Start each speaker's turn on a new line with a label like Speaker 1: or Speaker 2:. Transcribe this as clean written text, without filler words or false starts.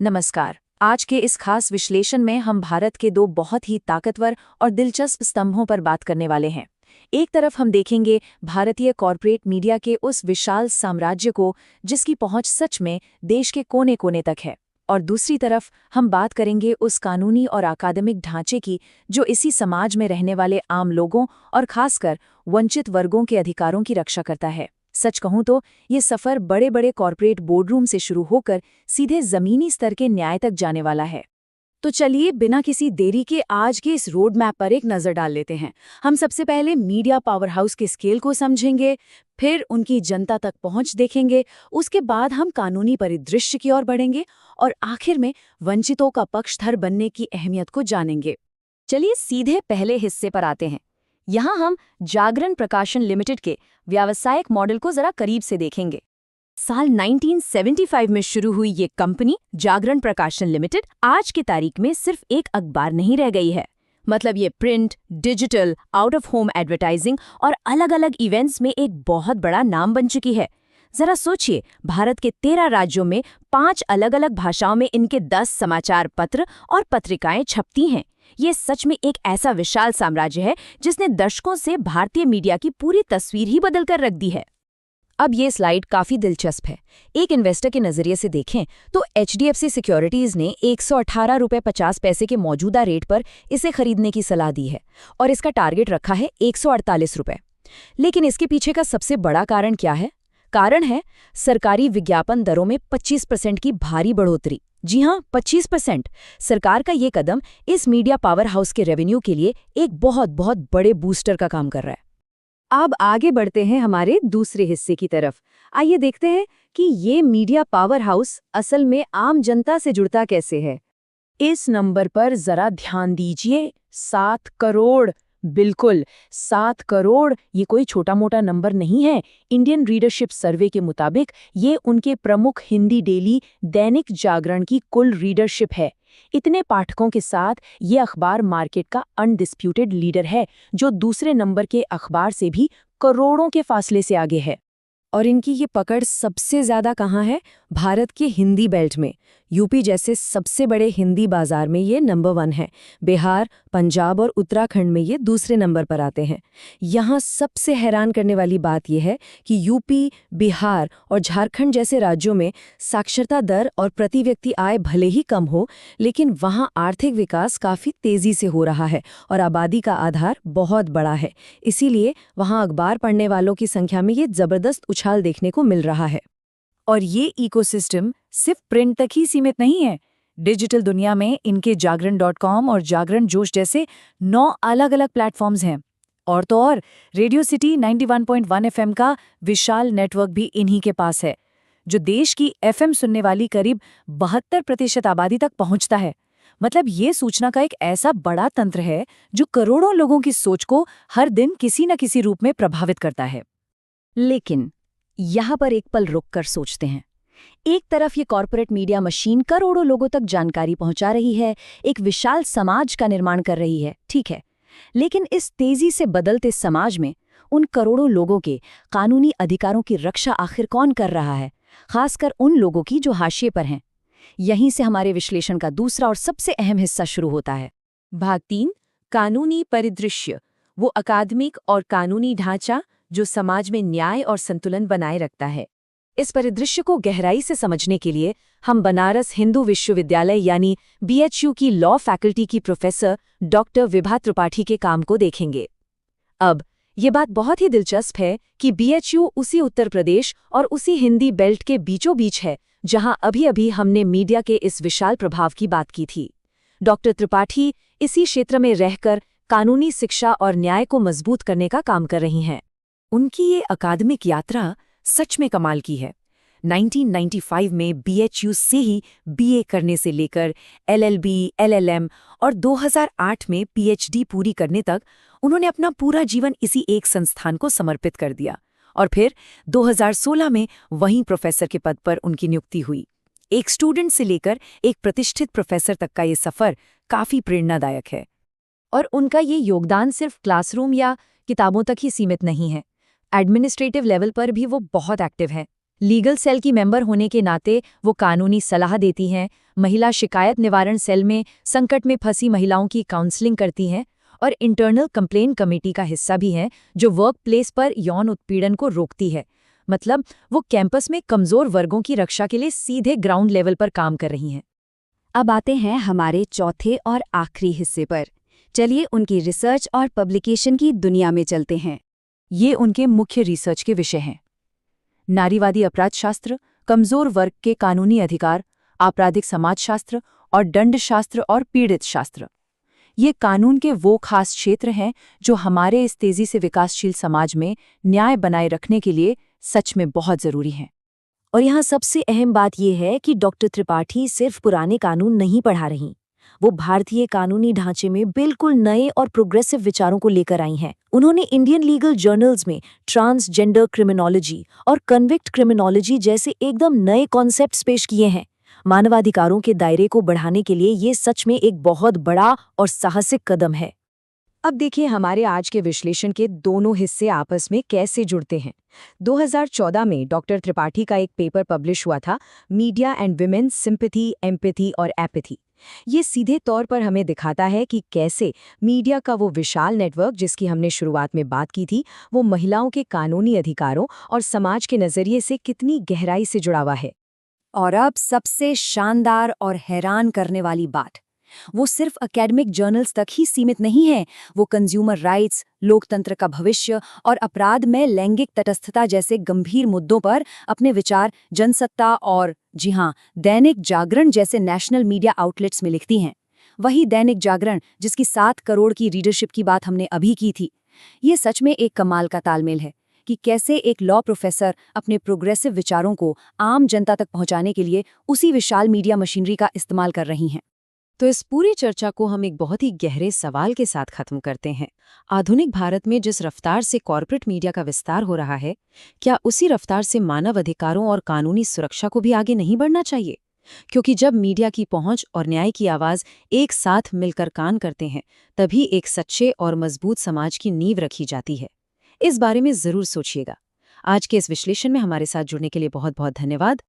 Speaker 1: नमस्कार। आज के इस खास विश्लेषण में हम भारत के दो बहुत ही ताकतवर और दिलचस्प स्तंभों पर बात करने वाले हैं। एक तरफ हम देखेंगे भारतीय कॉरपोरेट मीडिया के उस विशाल साम्राज्य को जिसकी पहुंच सच में देश के कोने कोने तक है, और दूसरी तरफ हम बात करेंगे उस कानूनी और अकादमिक ढांचे की जो इसी समाज में रहने वाले आम लोगों और खासकर वंचित वर्गों के अधिकारों की रक्षा करता है। सच कहूं तो ये सफ़र बड़े बड़े कॉरपोरेट बोर्डरूम से शुरू होकर सीधे ज़मीनी स्तर के न्याय तक जाने वाला है। तो चलिए बिना किसी देरी के आज के इस रोड मैप पर एक नज़र डाल लेते हैं। हम सबसे पहले मीडिया पावर हाउस के स्केल को समझेंगे, फिर उनकी जनता तक पहुंच देखेंगे, उसके बाद हम कानूनी परिदृश्य की ओर बढ़ेंगे और आखिर में वंचितों का पक्षधर बनने की अहमियत को जानेंगे। चलिए सीधे पहले हिस्से पर आते हैं। यहाँ हम जागरण प्रकाशन लिमिटेड के व्यावसायिक मॉडल को जरा करीब से देखेंगे। साल 1975 में शुरू हुई ये कंपनी जागरण प्रकाशन लिमिटेड आज की तारीख में सिर्फ एक अखबार नहीं रह गई है। मतलब ये print, digital, out of home advertising और अलग अलग इवेंट्स में एक बहुत बड़ा नाम बन चुकी है। जरा सोचिए, भारत के 13 राज्यों में 5 अलग अलग भाषाओं में इनके 10 समाचार पत्र और पत्रिकाएं छपती हैं। ये सच में एक ऐसा विशाल साम्राज्य है जिसने दशकों से भारतीय मीडिया की पूरी तस्वीर ही बदल कर रख दी है। अब ये स्लाइड काफी दिलचस्प है। एक इन्वेस्टर के नजरिए से देखें तो HDFC सिक्योरिटीज ने 118 रुपये 50 पैसे के मौजूदा रेट पर इसे खरीदने की सलाह दी है और इसका टारगेट रखा है 148 रुपये। लेकिन इसके पीछे का सबसे बड़ा कारण क्या है? कारण है सरकारी विज्ञापन दरों में 25% की भारी बढ़ोतरी। जी हाँ, 25%। सरकार का ये कदम इस मीडिया पावर हाउस के रेवेन्यू के लिए एक बहुत बहुत बड़े बूस्टर का काम कर रहा है। अब आगे बढ़ते हैं हमारे दूसरे हिस्से की तरफ। आइए देखते हैं कि ये मीडिया पावर हाउस असल में आम जनता से जुड़ता कैसे है। इस नंबर पर जरा ध्यान दीजिए, 7 करोड़। बिल्कुल 7 करोड़, ये कोई छोटा मोटा नंबर नहीं है। इंडियन रीडरशिप सर्वे के मुताबिक ये उनके प्रमुख हिंदी डेली दैनिक जागरण की कुल रीडरशिप है। इतने पाठकों के साथ ये अखबार मार्केट का अनडिस्प्यूटेड लीडर है, जो दूसरे नंबर के अखबार से भी करोड़ों के फासले से आगे है। और इनकी ये पकड़ सबसे ज्यादा कहाँ है? भारत के हिंदी बेल्ट में। यूपी जैसे सबसे बड़े हिंदी बाजार में ये नंबर 1 है। बिहार, पंजाब और उत्तराखंड में ये दूसरे नंबर पर आते हैं। यहाँ सबसे हैरान करने वाली बात यह है कि यूपी, बिहार और झारखंड जैसे राज्यों में साक्षरता दर और प्रति व्यक्ति आय भले ही कम हो, लेकिन वहाँ आर्थिक विकास काफ़ी तेज़ी से हो रहा है और आबादी का आधार बहुत बड़ा है। इसीलिए वहाँ अखबार पढ़ने वालों की संख्या में ये ज़बरदस्त उछाल देखने को मिल रहा है। और ये इकोसिस्टम सिर्फ प्रिंट तक ही सीमित नहीं है। डिजिटल दुनिया में इनके जागरण.com और जागरण जोश जैसे 9 अलग अलग प्लेटफॉर्म्स हैं। और तो और रेडियो सिटी 91.1 FM का विशाल नेटवर्क भी इन्हीं के पास है, जो देश की FM सुनने वाली करीब 72% आबादी तक पहुंचता है। मतलब ये सूचना का एक ऐसा बड़ा तंत्र है जो करोड़ों लोगों की सोच को हर दिन किसी न किसी रूप में प्रभावित करता है। लेकिन यहाँ पर एक पल रुक कर सोचते हैं। एक तरफ ये कॉरपोरेट मीडिया मशीन करोड़ों लोगों तक जानकारी पहुंचा रही है, एक विशाल समाज का निर्माण कर रही है, ठीक है। लेकिन इस तेजी से बदलते समाज में उन करोड़ों लोगों के कानूनी अधिकारों की रक्षा आखिर कौन कर रहा है, खासकर उन लोगों की जो हाशिए पर हैं। यहीं से हमारे विश्लेषण का दूसरा और सबसे अहम हिस्सा शुरू होता है। भाग 3, कानूनी परिदृश्य, वो अकादमिक और कानूनी ढांचा जो समाज में न्याय और संतुलन बनाए रखता है। इस परिदृश्य को गहराई से समझने के लिए हम बनारस हिंदू विश्वविद्यालय यानी BHU की लॉ फैकल्टी की प्रोफेसर डॉक्टर विभा त्रिपाठी के काम को देखेंगे। अब ये बात बहुत ही दिलचस्प है कि BHU उसी उत्तर प्रदेश और उसी हिंदी बेल्ट के बीचों बीच है, जहां अभी-अभी हमने मीडिया के इस विशाल प्रभाव की बात की थी। डॉक्टर त्रिपाठी इसी क्षेत्र में रहकर कानूनी शिक्षा और न्याय को मजबूत करने का काम कर रही हैं। उनकी ये अकादमिक यात्रा सच में कमाल की है। 1995 में BHU से ही BA करने से लेकर LLB, LLM और 2008 में PhD पूरी करने तक उन्होंने अपना पूरा जीवन इसी एक संस्थान को समर्पित कर दिया। और फिर 2016 में वहीं प्रोफेसर के पद पर उनकी नियुक्ति हुई। एक स्टूडेंट से लेकर एक प्रतिष्ठित प्रोफेसर तक का ये सफ़र काफ़ी प्रेरणादायक है। और उनका ये योगदान सिर्फ क्लासरूम या किताबों तक ही सीमित नहीं है। एडमिनिस्ट्रेटिव लेवल पर भी वो बहुत एक्टिव है। लीगल सेल की मेंबर होने के नाते वो कानूनी सलाह देती हैं, महिला शिकायत निवारण सेल में संकट में फंसी महिलाओं की काउंसलिंग करती हैं और इंटरनल कंप्लेन कमेटी का हिस्सा भी हैं जो वर्क प्लेस पर यौन उत्पीड़न को रोकती है। मतलब वो कैंपस में कमजोर वर्गों की रक्षा के लिए सीधे ग्राउंड लेवल पर काम कर रही हैं।
Speaker 2: अब आते हैं हमारे चौथे और आखिरी हिस्से पर। चलिए उनकी रिसर्च और पब्लिकेशन की दुनिया में चलते हैं।
Speaker 1: ये उनके मुख्य रिसर्च के विषय हैं। नारीवादी अपराधशास्त्र, कमजोर वर्ग के कानूनी अधिकार, आपराधिक समाजशास्त्र और दंडशास्त्र और पीड़ित शास्त्र। ये कानून के वो खास क्षेत्र हैं जो हमारे इस तेजी से विकासशील समाज में न्याय बनाए रखने के लिए सच में बहुत जरूरी हैं।
Speaker 2: और यहाँ सबसे अहम बात यह है कि डॉक्टर त्रिपाठी सिर्फ पुराने कानून नहीं पढ़ा रही, वो भारतीय कानूनी ढांचे में बिल्कुल नए और प्रोग्रेसिव विचारों को लेकर आई हैं। उन्होंने इंडियन लीगल जर्नल्स में ट्रांसजेंडर क्रिमिनोलॉजी और कन्विक्ट क्रिमिनोलॉजी जैसे एकदम नए कॉन्सेप्ट्स पेश किए हैं। मानवाधिकारों के दायरे को बढ़ाने के लिए ये सच में एक बहुत बड़ा और साहसिक कदम है।
Speaker 1: अब देखिए हमारे आज के विश्लेषण के दोनों हिस्से आपस में कैसे जुड़ते हैं। 2014 में डॉक्टर त्रिपाठी का एक पेपर पब्लिश हुआ था, media and women sympathy, empathy और एपैथी। ये सीधे तौर पर हमें दिखाता है कि कैसे मीडिया का वो विशाल नेटवर्क जिसकी हमने शुरुआत में बात की थी, वो महिलाओं के कानूनी अधिकारों और समाज के नजरिए से कितनी गहराई से जुड़ा हुआ है।
Speaker 2: और अब सबसे शानदार और हैरान करने वाली बात, वो सिर्फ एकेडमिक जर्नल्स तक ही सीमित नहीं है। वो कंज्यूमर राइट्स, लोकतंत्र का भविष्य और अपराध में लैंगिक तटस्थता जैसे गंभीर मुद्दों पर अपने विचार जनसत्ता और जी हाँ, दैनिक जागरण जैसे नेशनल मीडिया आउटलेट्स में लिखती हैं। वही दैनिक जागरण जिसकी 7 करोड़ की रीडरशिप की बात हमने अभी की थी। ये सच में एक कमाल का तालमेल है कि कैसे एक लॉ प्रोफेसर अपने प्रोग्रेसिव विचारों को आम जनता तक पहुंचाने के लिए उसी विशाल मीडिया मशीनरी का इस्तेमाल कर रही हैं।
Speaker 1: तो इस पूरी चर्चा को हम एक बहुत ही गहरे सवाल के साथ खत्म करते हैं। आधुनिक भारत में जिस रफ्तार से कॉर्पोरेट मीडिया का विस्तार हो रहा है, क्या उसी रफ्तार से मानव अधिकारों और कानूनी सुरक्षा को भी आगे नहीं बढ़ना चाहिए? क्योंकि जब मीडिया की पहुंच और न्याय की आवाज एक साथ मिलकर कान करते हैं, तभी एक सच्चे और मजबूत समाज की नींव रखी जाती है। इस बारे में जरूर सोचिएगा। आज के इस विश्लेषण में हमारे साथ जुड़ने के लिए बहुत बहुत धन्यवाद।